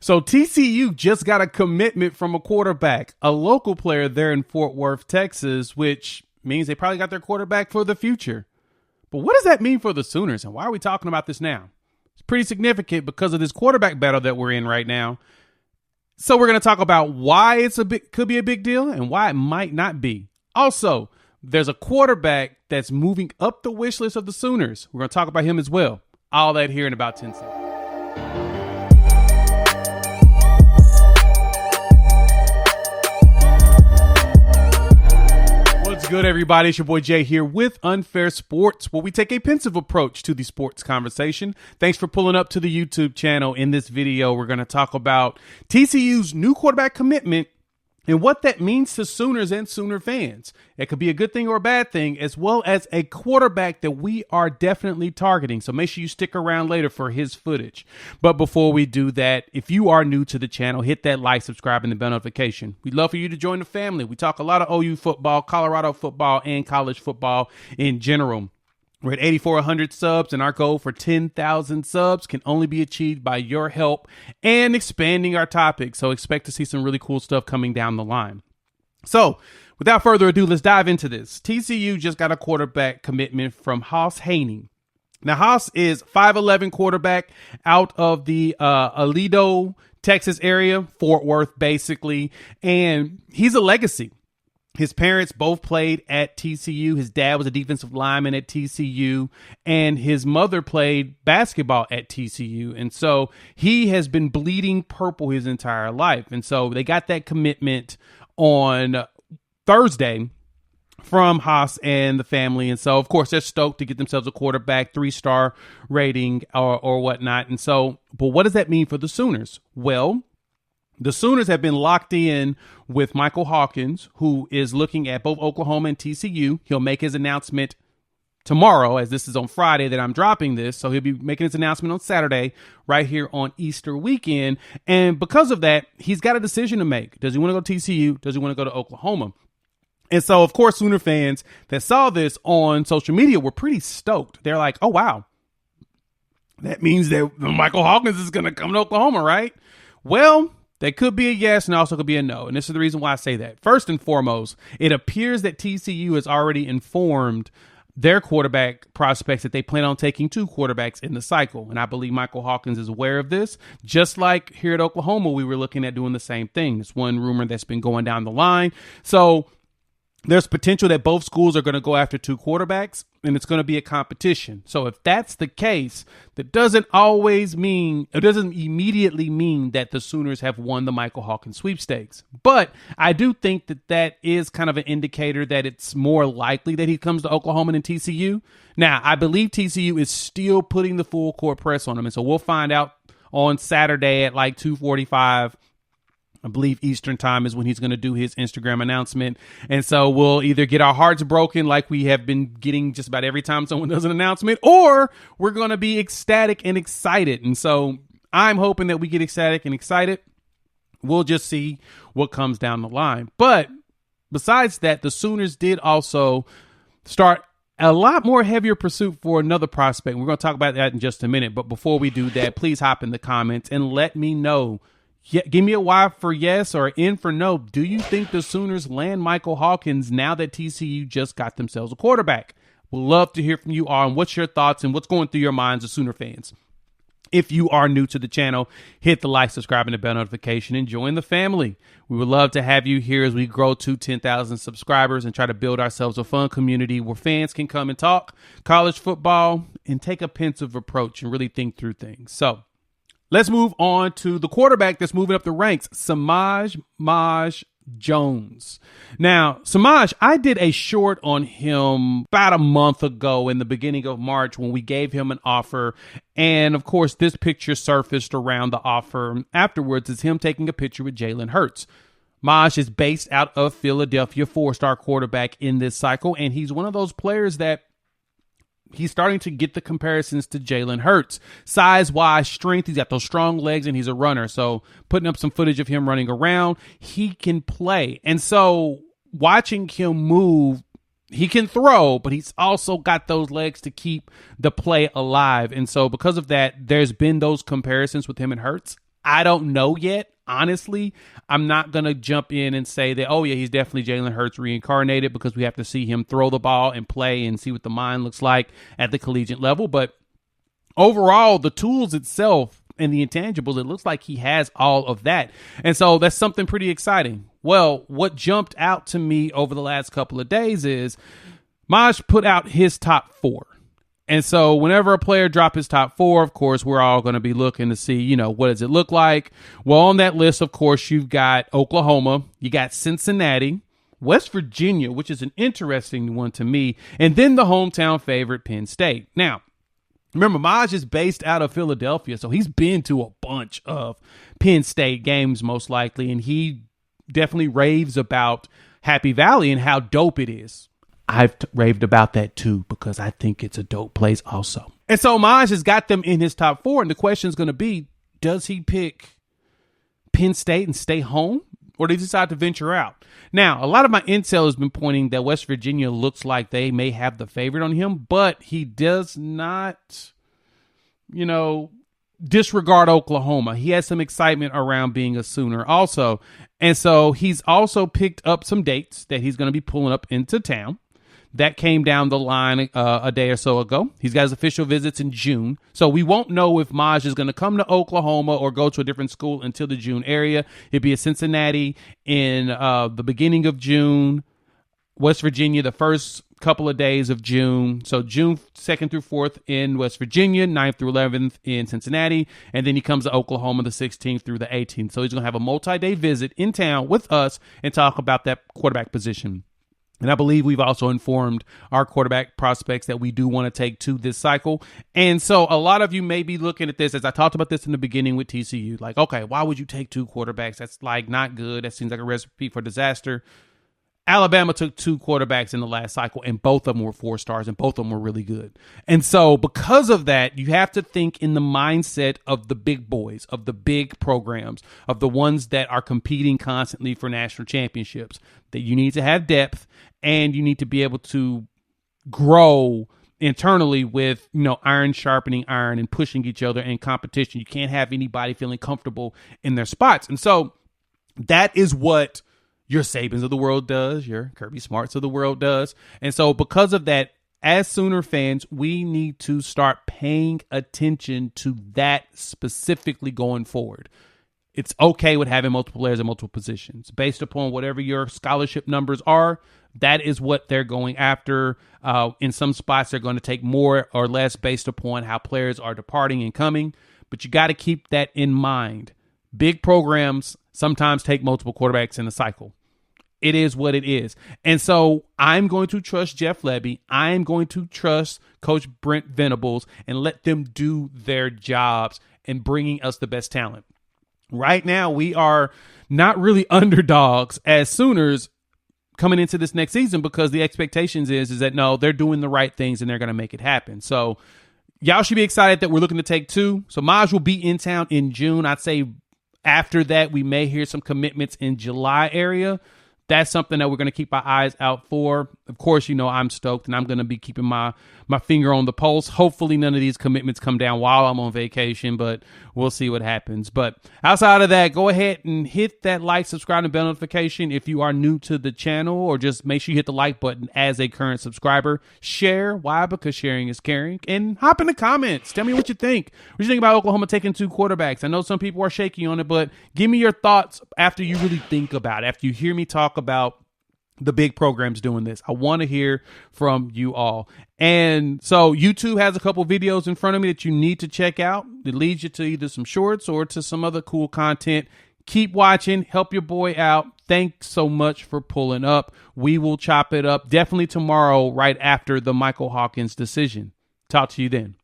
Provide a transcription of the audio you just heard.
So TCU just got a commitment from a quarterback, a local player there in Fort Worth, Texas, which means they probably got their quarterback for the future. But what does that mean for the Sooners, and why are we talking about this now? It's pretty significant because of this quarterback battle that we're in right now. So we're going to talk about why could be a big deal and why it might not be. Also, there's a quarterback that's moving up the wish list of the Sooners. We're going to talk about him as well. All that here in about 10 seconds. What's good, everybody? It's your boy Jay here with Unfair Sports, where we take a pensive approach to the sports conversation. Thanks for pulling up to the YouTube channel. In this video, we're going to talk about TCU's new quarterback commitment and what that means to Sooners and Sooner fans. It could be a good thing or a bad thing, as well as a quarterback that we are definitely targeting. So make sure you stick around later for his footage. But before we do that, if you are new to the channel, hit that like, subscribe, and the bell notification. We'd love for you to join the family. We talk a lot of OU football, Colorado football, and college football in general. We're at 8,400 subs, and our goal for 10,000 subs can only be achieved by your help and expanding our topic. So expect to see some really cool stuff coming down the line. So without further ado, let's dive into this. TCU just got a quarterback commitment from Hauss Hejny. Now, Hauss is 5'11" quarterback out of the Aledo, Texas area, Fort Worth, basically, and he's a legacy. His parents both played at TCU. His dad was a defensive lineman at TCU, and his mother played basketball at TCU. And so he has been bleeding purple his entire life. And so they got that commitment on Thursday from Hauss and the family. And so, of course, they're stoked to get themselves a quarterback, 3-star rating or whatnot. And so, but what does that mean for the Sooners? Well, the Sooners have been locked in with Michael Hawkins, who is looking at both Oklahoma and TCU. He'll make his announcement tomorrow, as this is on Friday that I'm dropping this. So he'll be making his announcement on Saturday right here on Easter weekend. And because of that, he's got a decision to make. Does he want to go to TCU? Does he want to go to Oklahoma? And so, of course, Sooner fans that saw this on social media were pretty stoked. They're like, oh, wow, that means that Michael Hawkins is going to come to Oklahoma, right? Well, that could be a yes and also could be a no. And this is the reason why I say that. First and foremost, it appears that TCU has already informed their quarterback prospects that they plan on taking 2 quarterbacks in the cycle. And I believe Michael Hawkins is aware of this. Just like here at Oklahoma, we were looking at doing the same thing. It's one rumor that's been going down the line. So there's potential that both schools are going to go after 2 quarterbacks, and it's going to be a competition. So if that's the case, that doesn't immediately mean that the Sooners have won the Michael Hawkins sweepstakes. But I do think that that is kind of an indicator that it's more likely that he comes to Oklahoma than TCU. Now, I believe TCU is still putting the full court press on him, and so we'll find out on Saturday at like 2:45. I believe Eastern time is when he's going to do his Instagram announcement. And so we'll either get our hearts broken like we have been getting just about every time someone does an announcement, or we're going to be ecstatic and excited. And so I'm hoping that we get ecstatic and excited. We'll just see what comes down the line. But besides that, the Sooners did also start a lot more heavier pursuit for another prospect. We're going to talk about that in just a minute. But before we do that, please hop in the comments and let me know. Yeah, give me a Y for yes or N for no. Do you think the Sooners land Michael Hawkins now that TCU just got themselves a quarterback? We'd love to hear from you all and what's your thoughts and what's going through your minds as Sooner fans. If you are new to the channel, hit the like, subscribe, and the bell notification and join the family. We would love to have you here as we grow to 10,000 subscribers and try to build ourselves a fun community where fans can come and talk college football and take a pensive approach and really think through things. So let's move on to the quarterback that's moving up the ranks, Maj Jones. Now, Maj, I did a short on him about a month ago in the beginning of March when we gave him an offer. And of course, this picture surfaced around the offer afterwards is him taking a picture with Jalen Hurts. Maj is based out of Philadelphia, 4-star quarterback in this cycle. And he's one of those players that he's starting to get the comparisons to Jalen Hurts. Size-wise, strength, he's got those strong legs, and he's a runner. So putting up some footage of him running around, he can play. And so watching him move, he can throw, but he's also got those legs to keep the play alive. And so because of that, there's been those comparisons with him and Hurts. I don't know yet. Honestly, I'm not going to jump in and say that, oh, yeah, he's definitely Jalen Hurts reincarnated, because we have to see him throw the ball and play and see what the mind looks like at the collegiate level. But overall, the tools itself and the intangibles, it looks like he has all of that. And so that's something pretty exciting. Well, what jumped out to me over the last couple of days is Maj put out his top 4. And so whenever a player drops his top 4, of course, we're all going to be looking to see, what does it look like? Well, on that list, of course, you've got Oklahoma, you got Cincinnati, West Virginia, which is an interesting one to me, and then the hometown favorite, Penn State. Now, remember, Maj is based out of Philadelphia, so he's been to a bunch of Penn State games, most likely, and he definitely raves about Happy Valley and how dope it is. I've raved about that too, because I think it's a dope place also. And so Maj has got them in his top 4, and the question is going to be, does he pick Penn State and stay home, or does he decide to venture out? Now, a lot of my intel has been pointing that West Virginia looks like they may have the favorite on him, but he does not, disregard Oklahoma. He has some excitement around being a Sooner also. And so he's also picked up some dates that he's going to be pulling up into town. That came down the line a day or so ago. He's got his official visits in June. So we won't know if Maj is going to come to Oklahoma or go to a different school until the June area. It'd be a Cincinnati in the beginning of June, West Virginia the first couple of days of June. So June 2nd through 4th in West Virginia, 9th through 11th in Cincinnati. And then he comes to Oklahoma the 16th through the 18th. So he's going to have a multi-day visit in town with us and talk about that quarterback position. And I believe we've also informed our quarterback prospects that we do want to take 2 this cycle. And so a lot of you may be looking at this, as I talked about this in the beginning with TCU, like, okay, why would you take 2 quarterbacks? That's like not good. That seems like a recipe for disaster. Alabama took 2 quarterbacks in the last cycle, and both of them were 4 stars, and both of them were really good. And so because of that, you have to think in the mindset of the big boys, of the big programs, of the ones that are competing constantly for national championships, that you need to have depth, and you need to be able to grow internally with, iron sharpening iron and pushing each other in competition. You can't have anybody feeling comfortable in their spots. And so that is what your Sabans of the world does, your Kirby Smarts of the world does. And so because of that, as Sooner fans, we need to start paying attention to that specifically going forward. It's okay with having multiple players in multiple positions. Based upon whatever your scholarship numbers are, that is what they're going after. In some spots, they're going to take more or less based upon how players are departing and coming. But you got to keep that in mind. Big programs sometimes take multiple quarterbacks in a cycle. It is what it is. And so I'm going to trust Jeff Lebby. I'm going to trust Coach Brent Venables and let them do their jobs in bringing us the best talent. Right now, we are not really underdogs as Sooners coming into this next season, because the expectations is that, no, they're doing the right things and they're going to make it happen. So y'all should be excited that we're looking to take 2. So Maj will be in town in June. I'd say after that, we may hear some commitments in July area. That's something that we're going to keep our eyes out for. Of course, I'm stoked, and I'm going to be keeping my finger on the pulse. Hopefully none of these commitments come down while I'm on vacation, but we'll see what happens. But outside of that, go ahead and hit that like, subscribe, and bell notification if you are new to the channel, or just make sure you hit the like button as a current subscriber. Share. Why? Because sharing is caring. And hop in the comments. Tell me what you think. What do you think about Oklahoma taking 2 quarterbacks? I know some people are shaky on it, but give me your thoughts after you really think about it, after you hear me talk about the big programs doing this. I want to hear from you all. And so YouTube has a couple videos in front of me that you need to check out. It leads you to either some shorts or to some other cool content. Keep watching. Help your boy out. Thanks so much for pulling up. We will chop it up definitely tomorrow, right after the Michael Hawkins decision. Talk to you then.